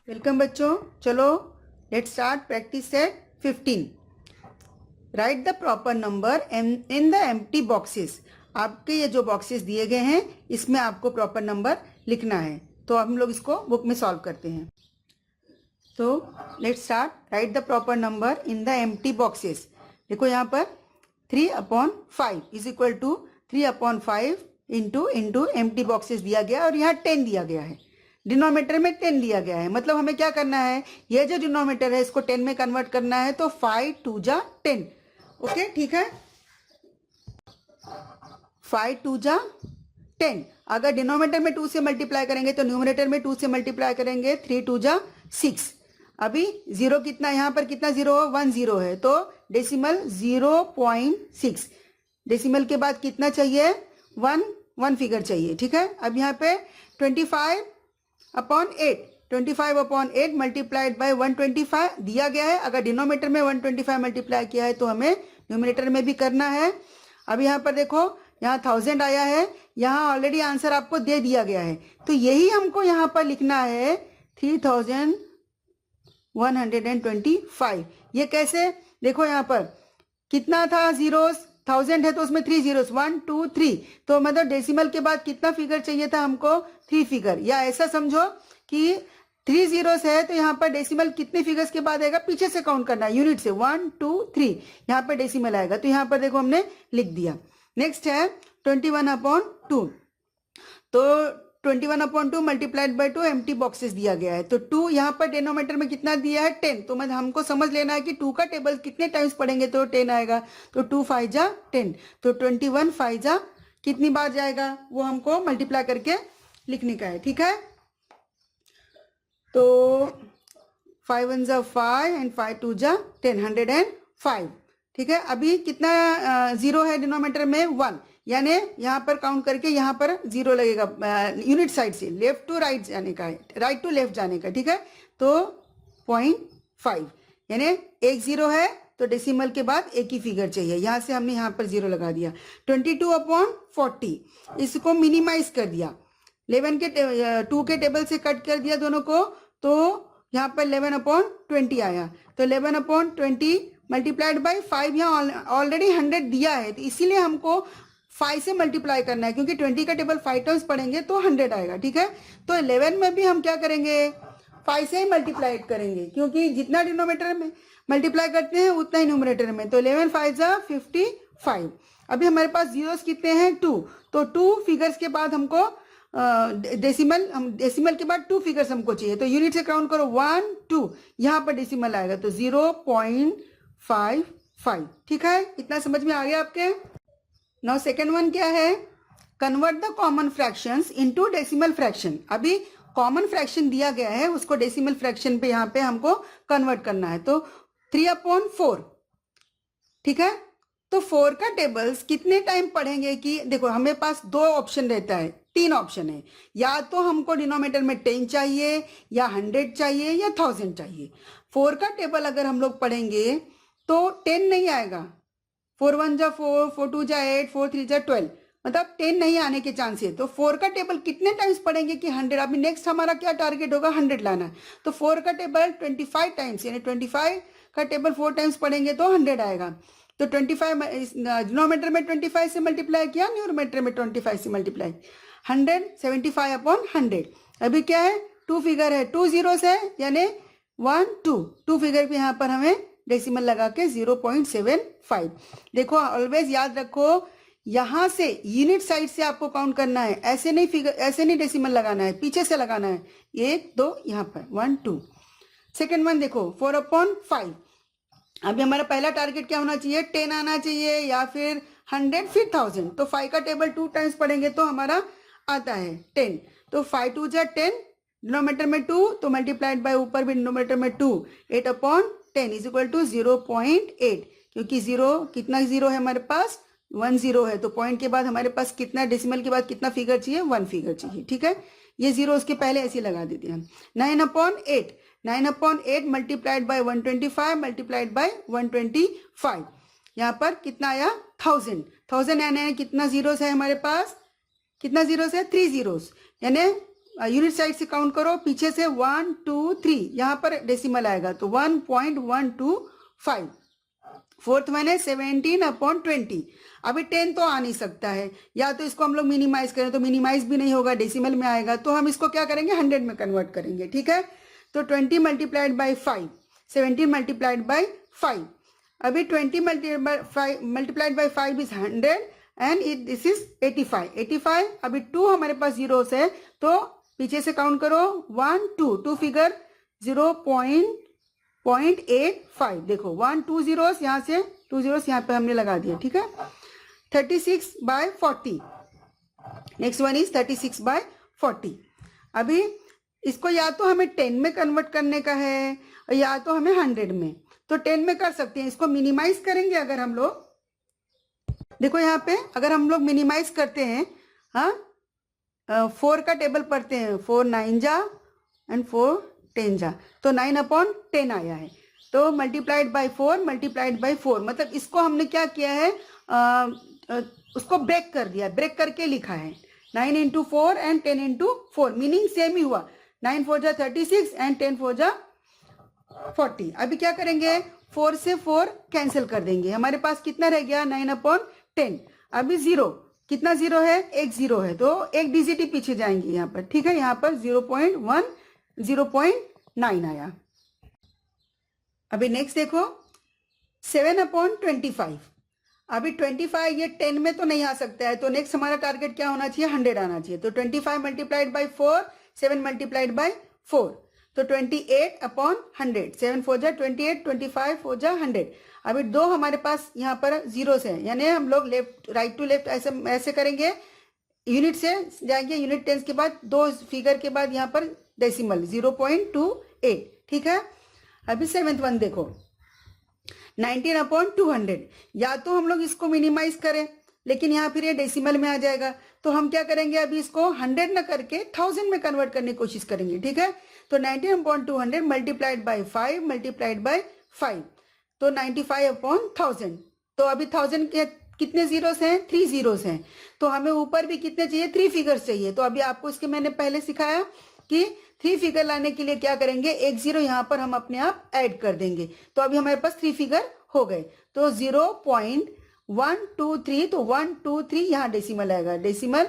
Welcome बच्चों, चलो let's start practice set 15। Right the proper number in the empty boxes. आपके ये जो बॉक्सेस दिए गए हैं इसमें आपको प्रॉपर नंबर लिखना है। तो हम लोग इसको बुक में सॉल्व करते हैं। तो let's start. Write the proper number in the empty boxes. देखो यहाँ पर 3/5 is equal to 3/5 into empty boxes दिया गया और यहाँ 10 दिया गया है। डिनोमिनेटर में 10 दिया गया है, मतलब हमें क्या करना है, ये जो डिनोमिनेटर है इसको 10 में कन्वर्ट करना है। तो 5 2 जा 10। ओके, ठीक है। 5 2 जा 10। अगर डिनोमिनेटर में 2 से मल्टीप्लाई करेंगे तो न्यूमरेटर में 2 से मल्टीप्लाई करेंगे। 3 2 जा 6। अभी जीरो कितना, यहाँ पर कितना जीरो हो, 1 0 है, तो डेसिमल 0.6। डेसिमल के बाद कितना चाहिए, 1 फिगर चाहिए, ठीक है। अब यहाँ पे 25/8 मल्टीप्लाइड बाय 125 दिया गया है। अगर डिनोमिनेटर में 125 मल्टीप्लाई किया है तो हमें न्यूमरेटर में भी करना है। अब यहाँ पर देखो, यहाँ 1000 आया है, यहाँ ऑलरेडी आंसर आपको दे दिया गया है, तो यही हमको यहाँ पर लिखना है 3125। ये कैसे, देखो यहाँ पर कितना था जीरोस, 1000 है तो उसमें 3 जीरोस, 1 2 3, तो मतलब डेसिमल के बाद कितना फिगर चाहिए था हमको, 3 फिगर। या ऐसा समझो कि 3 जीरोस है तो यहाँ पर डेसिमल कितने फिगर्स के बाद आएगा, पीछे से काउंट करना है, यूनिट से 1 2 3, यहाँ पर डेसिमल आएगा। तो यहाँ पर देखो हमने लिख दिया। नेक्स्ट है 21/2। तो 21/2 मल्टीप्लाइड बाय 2 एम्प्टी बॉक्सेस दिया गया है। तो 2 यहाँ पर डिनोमिनेटर में कितना दिया है, 10। तो मतलब हमको समझ लेना है कि 2 का टेबल कितने टाइम्स पढ़ेंगे तो 10 आएगा। तो 2 5 जा 10, तो 21 5 जा कितनी बार जाएगा वो हमको मल्टीप्लाई करके लिखने का है, ठीक है। तो 5 1 जा 5 एंड 5 2 जा 10, 105, ठीक है। अभी कितना जीरो है डिनोमिनेटर में, 1, यानी यहाँ पर काउंट करके यहाँ पर जीरो लगेगा, यूनिट साइड से लेफ्ट टू राइट जाने का है, राइट टू लेफ्ट जाने का, ठीक है। तो 0.5 यानी एक जीरो है तो डेसिमल के बाद एक ही फिगर चाहिए, यहाँ से हमने यहाँ पर जीरो लगा दिया। 22/40 इसको मिनिमाइज कर दिया, 11 के 2 के टेबल से कट कर दिया दोनों को, तो यहाँ पर 11/20 आया। तो 11/20 मल्टीप्लाइड बाई 5, यहाँ ऑलरेडी 100 दिया है, तो इसीलिए हमको 5 से मल्टीप्लाई करना है, क्योंकि 20 का टेबल 5 टाइम्स पढ़ेंगे तो 100 आएगा, ठीक है। तो 11 में भी हम क्या करेंगे, 5 से ही मल्टीप्लाई करेंगे, क्योंकि जितना डिनोमिनेटर में मल्टीप्लाई करते हैं उतना ही न्यूमरेटर में। तो 11 5 जा 55। अभी हमारे पास जीरोस कितने हैं, 2, तो 2 फिगर्स के बाद हमको डेसिमल के बाद 2 फिगर्स हमको चाहिए, तो यूनिट से काउंट करो 1 2, यहाँ पर डेसिमल आएगा तो 0.55, ठीक है। इतना समझ में आ गया आपके। नाउ सेकेंड वन क्या है, convert the common fractions into decimal fraction. अभी कॉमन फ्रैक्शन दिया गया है, उसको डेसिमल फ्रैक्शन पे यहाँ पे हमको कन्वर्ट करना है। तो 3/4, ठीक है। तो 4 का टेबल्स कितने टाइम पढ़ेंगे कि देखो हमें पास 2 ऑप्शन रहता है, 3 ऑप्शन है, या तो हमको डिनोमिनेटर में 10 चाहिए, या 100 चाहिए, या 1000 चाहिए। 4 का टेबल अगर हम लोग पढ़ेंगे तो 10 नहीं आएगा, 4 1 जा 4, 4 2 जा 8, 4 3 जा 12, मतलब 10 नहीं आने के चांस है। तो 4 का टेबल कितने टाइम्स पढ़ेंगे कि 100। अभी नेक्स्ट हमारा क्या टारगेट होगा, 100 लाना। तो 4 का टेबल 25 टाइम्स, यानी 25 का टेबल 4 टाइम्स पढ़ेंगे तो 100 आएगा। तो 25 डिनोमिनेटर में 25 से मल्टीप्लाई किया, न्यूमरेटर में 25 से मल्टीप्लाई, 175/100। अभी क्या है, 2 फिगर है, 2 जीरोस है, यानी 1 2 फिगर पे यहाँ पर हमें डेसिमल लगा के 0.75। देखो ऑलवेज याद रखो, यहाँ से यूनिट साइड से आपको काउंट करना है, ऐसे नहीं फिगर, ऐसे नहीं डेसिमल लगाना है, पीछे से लगाना है, 1 2 यहाँ पर 1 2। सेकेंड वन देखो 4/5। अभी हमारा पहला टारगेट क्या होना चाहिए, 10 आना चाहिए, या फिर 100 फिर 1000। तो 5 का टेबल 2 टाइम्स पढ़ेंगे तो हमारा आता है 10। तो 5 2 जा 10, डिनोमिनेटर में 2 तो मल्टीप्लाइड बाय ऊपर भी डिनोमिनेटर में 2, 8/10 इज इक्वल टू 0.8। क्योंकि जीरो, कितना जीरो है हमारे पास, 1 0 है, तो पॉइंट के बाद हमारे पास कितना, डेसिमल के बाद कितना फिगर चाहिए, 1 फिगर चाहिए, ठीक है। ये जीरो उसके पहले ऐसे लगा देते हैं। 9/8 मल्टीप्लाइड बाय 125 मल्टीप्लाइड बाय 125, यहाँ पर कितना आया, 1000 यानी कितना जीरोस है हमारे पास, कितना जीरोस है, 3 जीरोस, यानी यूनिट साइड से काउंट करो, पीछे से 1 2 3, यहाँ पर डेसिमल आएगा तो 1.125। फोर्थ वन है 17/20। अभी 10 तो आ नहीं सकता है, या तो इसको हम लोग मिनिमाइज करें तो मिनिमाइज भी नहीं होगा, डेसिमल में आएगा, तो हम इसको क्या करेंगे 100 में कन्वर्ट करेंगे। ठीक है, तो 20 मल्टीप्लाइड बाई 5, 17 मल्टीप्लाइड बाई 5। अभी 20 multiplied by 5 is 100 and this is 85। अभी 2 हमारे पास जीरोस है, तो पीछे से काउंट करो 1 2 फिगर 0.85। देखो 1 2 जीरोस, यहाँ से 2 जीरोस यहाँ पे हमने लगा दिया। ठीक है, 36/40। Next one is 36/40। अभी इसको या तो हमें 10 में कन्वर्ट करने का है या तो हमें 100 में, तो 10 में कर सकते हैं। इसको मिनिमाइज करेंगे अगर हम लोग, देखो यहाँ पे अगर हम लोग मिनिमाइज करते हैं, हाँ 4 का टेबल पढ़ते हैं, 4 9 जा एंड 4 10 जा, तो 9/10 आया है। तो मल्टीप्लाइड बाई 4 मल्टीप्लाइड बाई 4, मतलब इसको हमने क्या किया है, उसको ब्रेक कर दिया, ब्रेक करके लिखा है 9 into 4 and 10 into 4, meaning same ही हुआ। 9 4 जा 36 एंड 10 4 जा 40। अभी क्या करेंगे, 4 से 4 कैंसिल कर देंगे, हमारे पास कितना रह गया 9/10। अभी जीरो, कितना जीरो है, एक जीरो है, तो एक डिजिट ही पीछे जाएंगे यहाँ पर। ठीक है, यहाँ पर 0.1 0.9 आया। अभी नेक्स्ट देखो 7/25। अभी 25 ये 10 में तो नहीं आ सकता है, तो नेक्स्ट हमारा टारगेट क्या होना चाहिए, 100 आना चाहिए। तो 25 मल्टीप्लाइड बाई 4, 7 मल्टीप्लाइड बाई 4, तो 28/100। 7 4 जा 28, 25 4 जा 100। अभी 2 हमारे पास यहाँ पर जीरोस है, यानी हम लोग लेफ्ट राइट टू लेफ्ट ऐसे करेंगे, यूनिट से जाएंगे, यूनिट टेंस के बाद 2 फिगर के बाद यहाँ पर डेसिमल 0.28। ठीक है, अभी 7th वन देखो 19/200। या तो हम लोग इसको मिनिमाइज करें, लेकिन यहाँ फिर ये डेसिमल में आ जाएगा, तो हम क्या करेंगे, अभी इसको 100 न करके 1000 में कन्वर्ट करने की कोशिश करेंगे। ठीक है, तो 19/200 मल्टीप्लाइड बाई 5 मल्टीप्लाइड बाई 5, तो 95/1000। तो अभी 1000 के कितने जीरोस हैं, 3 जीरोस हैं, तो हमें ऊपर भी कितने चाहिए, 3 फिगर्स चाहिए। तो अभी आपको इसके मैंने पहले सिखाया कि 3 फिगर लाने के लिए क्या करेंगे, एक जीरो यहाँ पर हम अपने आप ऐड कर देंगे, तो अभी हमारे पास 3 फिगर हो गए। तो 0.123, तो 123 यहाँ डेसिमल आएगा, डेसिमल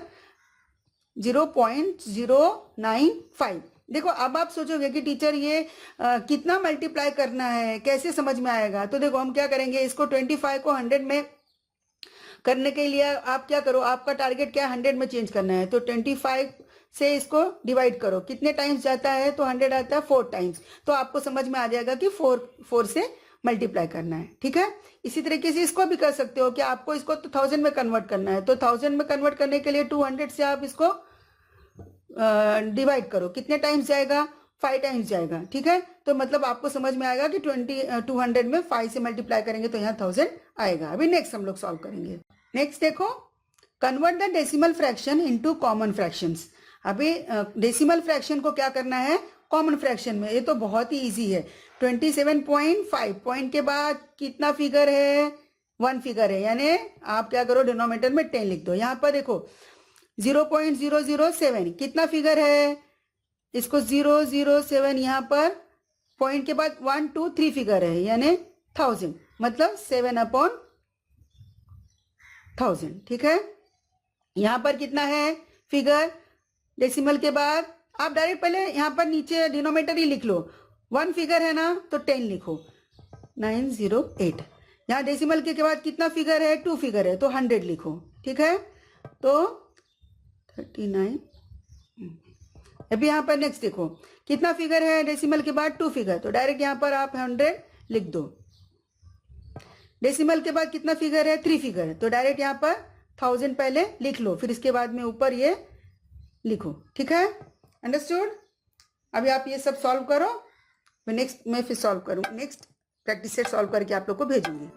0.095। देखो अब आप सोचोगे कि टीचर ये कितना मल्टीप्लाई करना है, कैसे समझ में आएगा। तो देखो हम क्या करेंगे, इसको 25 को 100 में करने के लिए आप क्या करो, आपका टारगेट क्या है, 100 में चेंज करना है, तो 25 से इसको डिवाइड करो, कितने टाइम्स जाता है, तो 100 आता है 4 टाइम्स, तो आपको समझ में आ जाएगा कि 4 से मल्टीप्लाई करना है। ठीक है, इसी तरीके से इसको भी कर सकते हो कि आपको इसको तो 1000 में कन्वर्ट करना है, तो 1000 में कन्वर्ट करने के लिए 200 से आप इसको डिवाइड करो, कितने टाइम्स जाएगा, 5 टाइम्स जाएगा। ठीक है, तो मतलब आपको समझ में आएगा कि 200 में 5 से मल्टीप्लाई करेंगे तो यहाँ 1000 आएगा। अभी नेक्स्ट हम लोग सॉल्व करेंगे। नेक्स्ट देखो, convert the decimal fraction into common fractions. अभी डेसिमल फ्रैक्शन को क्या करना है, कॉमन फ्रैक्शन में, ये तो बहुत ही इजी है। 27.5 पॉइंट के बाद कितना फिगर है, 1 फिगर है, यानी आप क्या करो, डिनोमिनेटर में 10 लिख दो। यहाँ पर देखो 0.007 कितना फिगर है, इसको 007, यहाँ पर पॉइंट के बाद 1 2 3 फिगर है, यानी 1000, मतलब 7/1000। ठीक है, यहाँ पर कितना है फिगर, डेसिमल के बाद आप डायरेक्ट पहले यहाँ पर नीचे डिनोमिनेटर ही लिख लो, 1 फिगर है ना, तो 10 लिखो, 908। यहाँ डेसिमल के बाद कितना फिगर है, 2 फिगर है, तो 100 लिखो। ठीक है, तो 39। अभी यहाँ पर नेक्स्ट देखो कितना फिगर है, डेसिमल के बाद 2 फिगर, तो डायरेक्ट यहाँ पर आप 100 लिख दो। डेसिमल के बाद कितना फिगर है, 3 फिगर है, तो डायरेक्ट यहाँ पर 1000 पहले लिख लो, फिर इसके बाद में ऊपर ये लिखो। ठीक है, अंडरस्टूड। अभी आप ये सब सॉल्व करो, मैं फिर सॉल्व करूँ, नेक्स्ट प्रैक्टिस सेट सॉल्व करके आप लोग को भेजूंगी।